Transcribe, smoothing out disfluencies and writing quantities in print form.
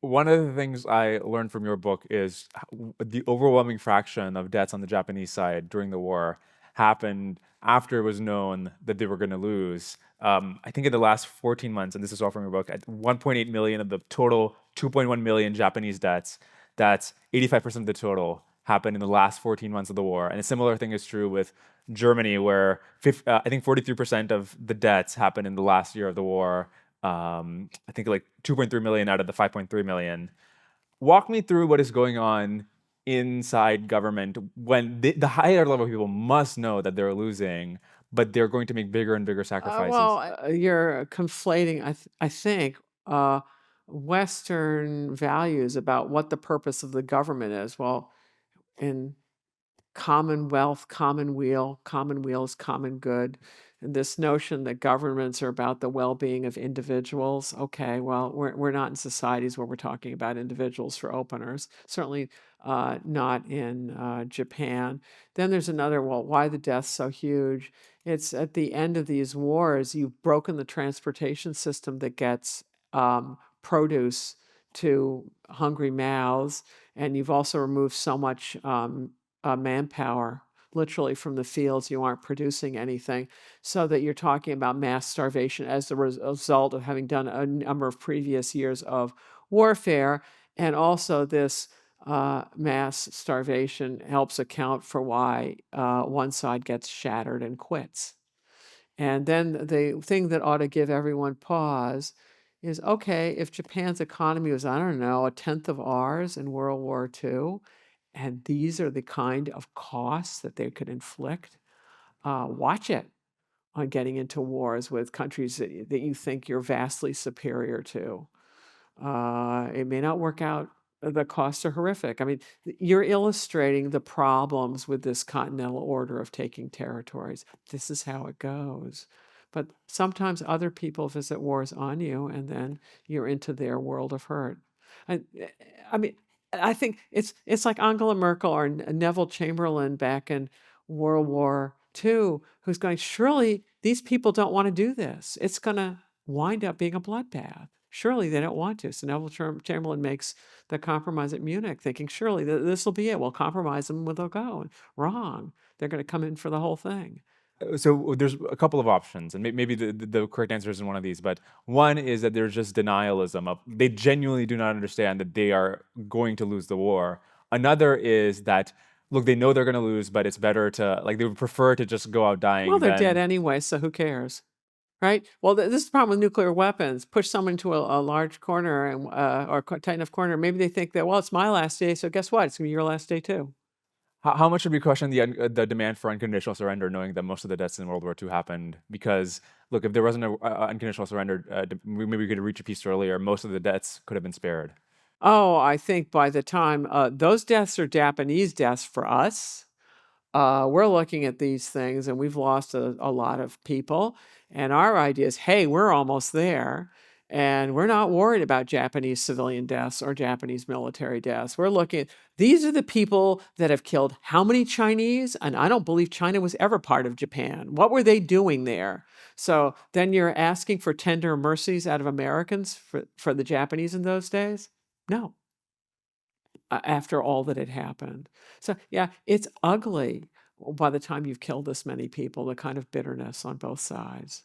One of the things I learned from your book is the overwhelming fraction of deaths on the Japanese side during the war happened after it was known that they were going to lose. I think in the last 14 months, and this is all from your book, at 1.8 million of the total 2.1 million Japanese deaths, that's 85% of the total happened in the last 14 months of the war. And a similar thing is true with Germany, where I think 43% of the deaths happened in the last year of the war. I think like 2.3 million out of the 5.3 million. Walk me through what is going on inside government when the higher level people must know that they're losing, but they're going to make bigger and bigger sacrifices. You're conflating, I think, uh, Western values about what the purpose of the government is. Well, in commonwealth, commonweal is common good. And this notion that governments are about the well-being of individuals. Okay, well, we're not in societies where we're talking about individuals for openers. Certainly not in Japan. Then there's another, well, why the deaths so huge? It's at the end of these wars, you've broken the transportation system that gets produce to hungry mouths, and you've also removed so much manpower literally from the fields. You aren't producing anything, so that you're talking about mass starvation as the result of having done a number of previous years of warfare. And also this mass starvation helps account for why one side gets shattered and quits. And then the thing that ought to give everyone pause is, okay, if Japan's economy was, I don't know, a tenth of ours in World War II, and these are the kind of costs that they could inflict, watch it on getting into wars with countries that you think you're vastly superior to. It may not work out. The costs are horrific. I mean, you're illustrating the problems with this continental order of taking territories. This is how it goes. But sometimes other people visit wars on you, and then you're into their world of hurt. I, I mean, I think it's like Angela Merkel or Neville Chamberlain back in World War II, who's going, surely these people don't want to do this. It's going to wind up being a bloodbath. Surely they don't want to. So Neville Chamberlain makes the compromise at Munich, thinking surely this will be it. We'll compromise them, they'll go. Wrong. They're going to come in for the whole thing. So there's a couple of options, and maybe the correct answer isn't one of these, but one is that there's just denialism of they genuinely do not understand that they are going to lose the war. Another is that look, they know they're going to lose, but it's better to like they would prefer to just go out Well, dying they're dead than anyway, so who cares? Right? Well, this is the problem with nuclear weapons. Push someone into a large corner and or tight enough corner. Maybe they think that, well, it's my last day, so guess what? It's gonna be your last day too. how much would we question the demand for unconditional surrender, knowing that most of the deaths in World War II happened because look, if there wasn't a unconditional surrender, maybe we could reach a peace earlier. Most of the deaths could have been spared. Oh, I think by the time those deaths are Japanese deaths for us. We're looking at these things and we've lost a lot of people. And our idea is, hey, we're almost there. And we're not worried about Japanese civilian deaths or Japanese military deaths. We're looking at these are the people that have killed how many Chinese? And I don't believe China was ever part of Japan. What were they doing there? So then you're asking for tender mercies out of Americans for the Japanese in those days? No, after all that had happened. So, yeah, it's ugly by the time you've killed this many people, the kind of bitterness on both sides.